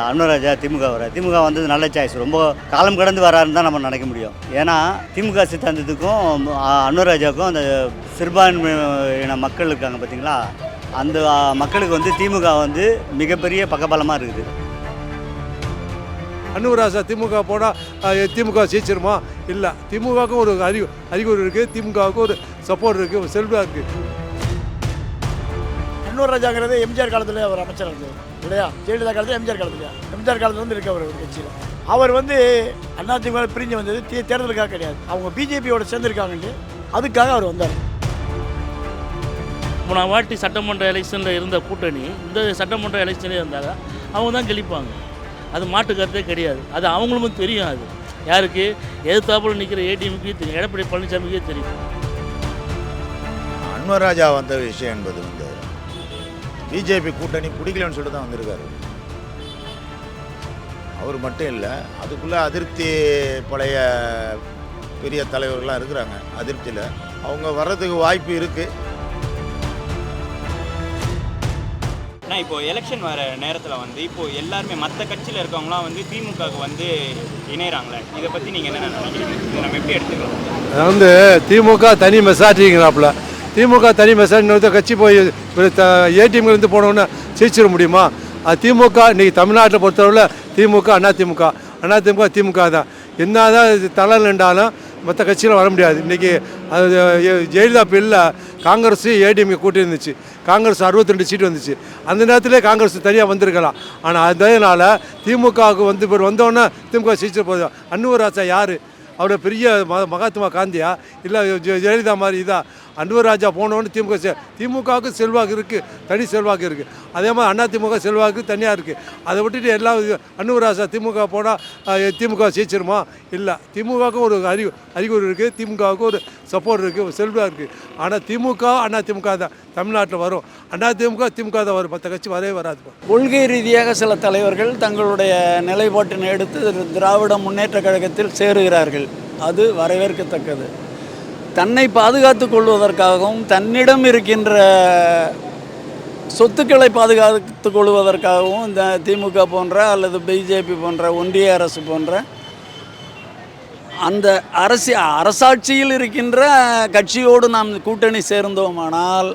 அன்வராஜா திமுக திமுக வந்தது நல்ல சாய்ஸ். ரொம்ப காலம் கடந்து வராருன்னு தான் நம்ம நினைக்க முடியும். ஏன்னா திமுக சித்தாந்தத்துக்கும் அன்வராஜாவுக்கும் அந்த சிறுபான்மையின மக்கள் இருக்காங்க பார்த்தீங்களா, அந்த மக்களுக்கு வந்து திமுக வந்து மிகப்பெரிய பக்கபலமாக இருக்குது. அன்வராஜா திமுக போனால் திமுக ஜெயிச்சிருமா? இல்லை, திமுகவுக்கும் ஒரு அறிகுறி இருக்குது, திமுகவுக்கும் ஒரு சப்போர்ட் இருக்குது, ஒரு செல்வாக இருக்குது. அன்வராஜாங்கிறது எம்ஜிஆர் காலத்தில் அவர் அமைச்சர் இருந்தது இல்லையா? ஜெயலலிதா காலத்தில் எம்ஜிஆர் காலத்தில் வந்து இருக்க அவர் கட்சியில். அவர் வந்து அதிமுக பிரிஞ்சு வந்தது தேர்தலுக்காக கிடையாது, அவங்க பிஜேபியோட சேர்ந்துருக்காங்கன்ட்டு அதுக்காக அவர் வந்தார். போன வாட்டி சட்டமன்ற எலெக்ஷனில் இருந்த கூட்டணி இந்த சட்டமன்ற எலெக்ஷனே இருந்தாங்க, அவங்க தான் கெளிப்பாங்க. அது மாட்டு கருத்தே கிடையாது. அது அவங்களுக்கும் தெரியும். அது யாருக்கு எதிர்த்தாப்புல நிற்கிற ஏடிஎம்கே தெரியும், எடப்பாடி பழனிசாமிக்கே தெரியும். அன்வராஜா வந்த விஷயம் என்பது வந்து பிஜேபி கூட்டணி பிடிக்கலன்னு சொல்லிட்டு தான் வந்திருக்காரு. அவர் மட்டும் இல்லை, அதுக்குள்ளே அதிருப்தி பழைய பெரிய தலைவர்கள்லாம் இருக்கிறாங்க. அதிருப்தியில் அவங்க வர்றதுக்கு வாய்ப்பு இருக்குது. ஆனால் இப்போது எலெக்ஷன் வர நேரத்தில் வந்து இப்போது எல்லாருமே மற்ற கட்சியில் இருக்கவங்களாம் வந்து திமுகவுக்கு வந்து இணைகிறாங்களே, இதை பற்றி நீங்கள் என்ன நினைக்கிறீங்க? இதை நம்ம எப்படி எடுத்துக்கலாம்? அது வந்து திமுக தனி மெசாட்டிங்கிறாப்புல. திமுக தனி மெசாட் இன்னொருத்த கட்சி போய் ஏடிஎம்லேருந்து போனோன்னே ஜெயிச்சிட முடியுமா? அது திமுக இன்றைக்கி தமிழ்நாட்டில் பொறுத்தவரையில் திமுக அதிமுக திமுக தான். என்ன தான் தலை நின்றாலும் மற்ற கட்சியில் வர முடியாது. இன்றைக்கி அது ஜெயலலிதா பில்ல காங்கிரஸ் ஏடிஎம்கே கூட்டி இருந்துச்சு. காங்கிரஸ் 62 சீட்டு வந்துச்சு. அந்த நேரத்திலே காங்கிரஸ் தனியாக வந்திருக்கலாம். ஆனால் அதனால் திமுகவுக்கு வந்து இப்போ வந்தோன்னே திமுக ஜெயிச்சு போதும். அன்வராஜா யார்? அவரோட பெரிய மகாத்மா காந்தியா இல்லை ஜெயலலிதா மாதிரி இதா? அன்வராஜா போனோன்னு திமுகவுக்கு செல்வாக்கு இருக்குது, தனி செல்வாக்கு இருக்குது. அதே மாதிரி அதிமுக செல்வாக்கு தனியாக இருக்குது. அதை விட்டுட்டு எல்லாம் அன்வராஜா திமுக போனால் திமுக ஜெயிச்சிருமா? இல்லை, திமுகவுக்கும் ஒரு அறிகுறி இருக்குது, திமுகவுக்கும் ஒரு சப்போர்ட் இருக்குது, ஒரு செல்வாக இருக்குது. ஆனால் திமுக அதிமுக தான் தமிழ்நாட்டில் வரும். திமுக தான் வரும், மற்ற கட்சி வரவே வராது. கொள்கை ரீதியாக சில தலைவர்கள் தங்களுடைய நிலைப்பாட்டினை எடுத்து திராவிட முன்னேற்ற கழகத்தில் சேருகிறார்கள். அது வரவேற்கத்தக்கது. தன்னை பாதுகாத்து கொள்வதற்காகவும் தன்னிடம் இருக்கின்ற சொத்துக்களை பாதுகாத்து கொள்வதற்காகவும் இந்த திமுக போன்ற அல்லது பிஜேபி போன்ற ஒன்றிய அரசு போன்ற அந்த அரசாட்சியில் இருக்கின்ற கட்சியோடு நாம் கூட்டணி சேர்ந்தோமானால்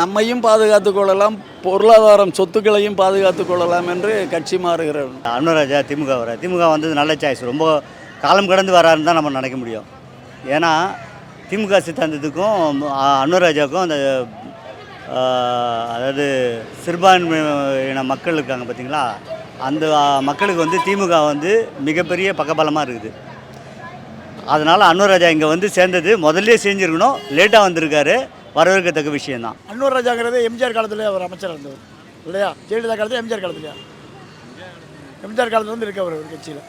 நம்மையும் பாதுகாத்து கொள்ளலாம், பொருளாதாரம் சொத்துக்களையும் பாதுகாத்து கொள்ளலாம் என்று கட்சி மாறுகிறது. அன்வராஜா திமுக வந்தது நல்ல சாய்ஸ். ரொம்ப காலம் கடந்து வராருன்னு தான் நம்ம நினைக்க முடியும். ஏன்னா திமுக சித்தாந்தத்துக்கும் அன்வராஜாவுக்கும் அந்த அதாவது சிறுபான்மையின மக்கள் இருக்காங்க பார்த்தீங்களா, அந்த மக்களுக்கு வந்து திமுக வந்து மிகப்பெரிய பக்கபலமாக இருக்குது. அதனால் அன்வராஜா இங்கே வந்து சேர்ந்தது முதல்ல செஞ்சுருக்கணும், லேட்டாக வந்திருக்காரு, வரவேற்கத்தக்க விஷயந்தான். அன்வராஜாங்கிறது எம்ஜிஆர் காலத்தில் அவர் அமைச்சர் இருந்தது இல்லையா? ஜெயலலிதா காலத்தில் எம்ஜிஆர் காலத்தில் வந்து இருக்க அவர் கட்சியில்.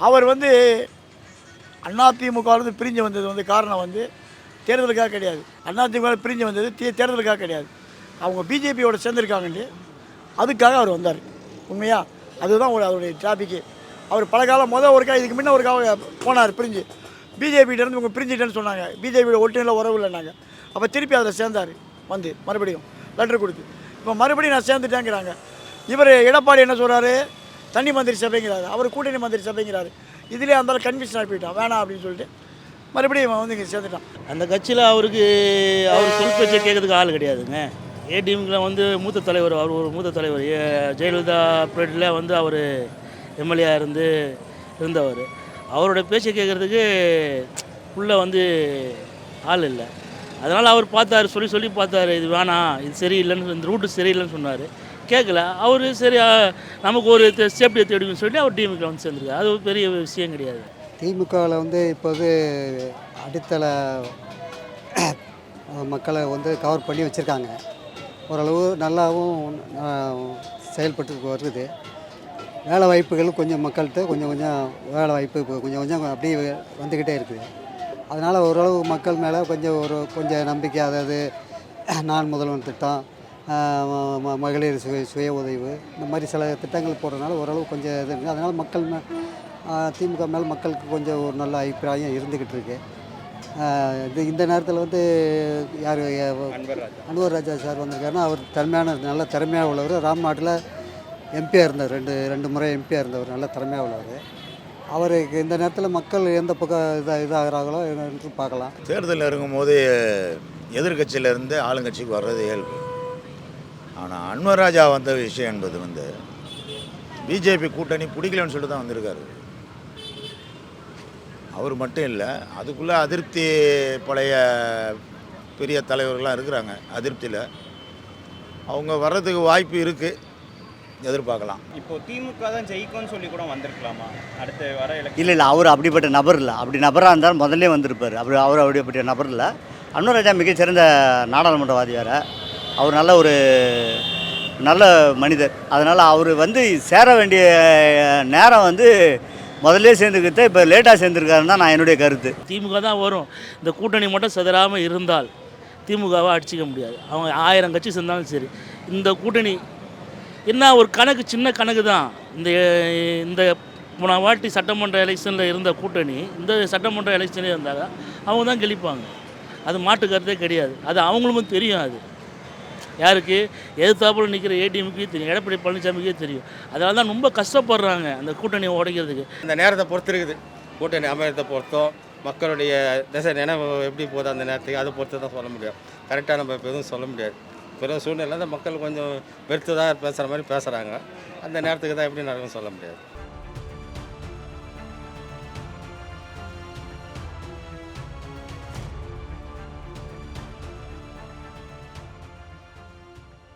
அவர் வந்து அதிமுக பிரிஞ்சு வந்தது வந்து காரணம் வந்து தேர்தலுக்காக கிடையாது. அதிமுக பிரிஞ்சு வந்தது தேர்தலுக்காக கிடையாது, அவங்க பிஜேபியோட சேர்ந்துருக்காங்கன்ட்டு அதுக்காக அவர் வந்தார். உண்மையா அதுதான் அதோடைய டாபிக்கு. அவர் பல காலம் இதுக்கு முன்ன ஒருக்காக போனார் பிரிஞ்சு. பிஜேபியிட்டேருந்து இவங்க பிரிஞ்சுட்டேன்னு சொன்னாங்க. பிஜேபியோட ஒட்டுநிலை உறவு இல்லைனாங்க. அப்போ திருப்பி அதில் சேர்ந்தார், வந்து மறுபடியும் லெட்டர் கொடுத்து இப்போ மறுபடியும் நான் சேர்ந்துட்டேங்கிறாங்க. இவர் எடப்பாடி என்ன சொல்கிறாரு? தனி மந்திரி சபைங்கிறாரு, அவர் கூட்டணி மந்திரி சபைங்கிறாரு. இதுலேயே அந்த கன்ஃபியூஷன் ஆகிட்டான், வேணாம் அப்படின்னு சொல்லிட்டு மறுபடியும் வந்து இங்கே சேர்ந்துட்டான். அந்த கட்சியில் அவர் சொல் பேச்சை கேட்கறதுக்கு ஆள் கிடையாதுங்க. ஏடிஎம்கில் வந்து மூத்த தலைவர், அவர் ஒரு மூத்த தலைவர். ஜெயலலிதா பீரியடில் வந்து அவர் எம்எல்ஏ இருந்தவர். அவரோட பேச்சை கேட்குறதுக்கு உள்ளே வந்து ஆள் இல்லை. அதனால் அவர் பார்த்தார், சொல்லி பார்த்தாரு, இது வேணாம், இது சரியில்லைன்னு, இந்த ரூட்டு சரியில்லைன்னு சொன்னார். கேட்கல. அவர் சரி நமக்கு ஒரு சேஃப்டியை தேடின்னு சொல்லிட்டு அவர் டிஎம்கேல வந்து சேர்ந்துருக்காரு. அது ஒரு பெரிய விஷயம் கிடையாது. திமுகவில் வந்து இப்போது அடித்தள மக்களை வந்து கவர் பண்ணி வச்சுருக்காங்க. ஓரளவு நல்லாவும் செயல்பட்டு வருது. வேலை வாய்ப்புகள் கொஞ்சம் மக்கள்கிட்ட கொஞ்சம் வேலை வாய்ப்பு இப்போ கொஞ்சம் அப்படியே வந்துக்கிட்டே இருக்குது. அதனால் ஓரளவு மக்கள் மேலே கொஞ்சம் நம்பிக்கை. அதாவது நான் முதல்வன் திட்டம், மகளிர் சுய உதவி, இந்த மாதிரி சில திட்டங்கள் போடுறதுனால ஓரளவு கொஞ்சம் இது இருக்குது. அதனால் மக்கள் திமுக மேலே மக்களுக்கு கொஞ்சம் ஒரு நல்ல அபிப்பிராயம் இருந்துக்கிட்டு இருக்கு. இந்த நேரத்தில் வந்து யார் அன்வராஜா சார் வந்திருக்காருன்னா அவர் நல்ல திறமையாக உள்ளவர். ராம்நாட்டில் எம்பியாக இருந்தார், ரெண்டு முறை எம்பியாக இருந்தவர், நல்ல திறமையாக உள்ளவர். அவருக்கு இந்த நேரத்தில் மக்கள் எந்த பக்கம் இதாகிறாங்களோ என்று பார்க்கலாம். தேர்தல் இருக்கும்போது எதிர்கட்சியிலேருந்து ஆளுங்கட்சிக்கு வர்றது இயல்பு. ஆனால் அன்வர் ராஜா வந்த விஷயம் என்பது வந்து பிஜேபி கூட்டணி பிடிக்கலன்னு சொல்லிட்டு தான் வந்திருக்காரு. அவர் மட்டும் இல்லை, அதுக்குள்ளே அதிருப்தி பழைய பெரிய தலைவர்கள்லாம் இருக்கிறாங்க. அதிருப்தியில் அவங்க வர்றதுக்கு வாய்ப்பு இருக்குது, எதிர்பார்க்கலாம். இப்போ திமுக தான் ஜெயிக்கும்னு சொல்லி கூட வந்திருக்கலாமா அடுத்த வர எலெக்ஷன்? இல்லை அவர் அப்படிப்பட்ட நபர் இல்லை. அப்படி நபராக இருந்தாலும் முதல்ல வந்திருப்பார். அவர் அப்படிப்பட்ட நபர் இல்லை. அன்வர் ராஜா மிகச்சிறந்த நாடாளுமன்றவாதி வேறு. அவர் நல்ல மனிதர். அதனால் அவர் வந்து சேர வேண்டிய நேரம் வந்து முதல்ல சேர்ந்துக்கிட்டு இப்போ லேட்டாக சேர்ந்துருக்காருன்னு தான் நான் என்னுடைய கருத்து. திமுக தான் வரும். இந்த கூட்டணி மட்டும் சிதறாமல் இருந்தால் திமுகவை அடிச்சிக்க முடியாது. அவங்க 1000 கட்சி சேர்ந்தாலும் சரி, இந்த கூட்டணி என்ன ஒரு கணக்கு, சின்ன கணக்கு தான். இந்த போன வாட்டி சட்டமன்ற எலெக்ஷனில் இருந்த கூட்டணி இந்த சட்டமன்ற எலெக்ஷனே இருந்தாங்க, அவங்க தான் கெளிப்பாங்க. அது மாட்டு கருத்தே கிடையாது. அது அவங்களுக்கும் தெரியும். அது யாருக்கு எதிர்த்தாப்புல நிற்கிற ஏடிஎம்கே தெரியும், எடப்பாடி பழனிசாமிக்கே தெரியும். அதனால தான் ரொம்ப கஷ்டப்படுறாங்க அந்த கூட்டணியை உடைக்கிறதுக்கு. அந்த நேரத்தை பொறுத்து இருக்குது. கூட்டணி அமையத்தை பொறுத்தோம், மக்களுடைய திசை நினைவு எப்படி போகுது அந்த நேரத்துக்கு, அதை பொறுத்து தான் சொல்ல முடியும். கரெக்டாக நம்ம இப்போ எதுவும் சொல்ல முடியாது. பிறகு சூழ்நிலை தான் மக்கள் கொஞ்சம் வெறுத்து தான் பேசுகிற மாதிரி பேசுகிறாங்க. அந்த நேரத்துக்கு தான் எப்படி நடக்கும்னு சொல்ல முடியாது.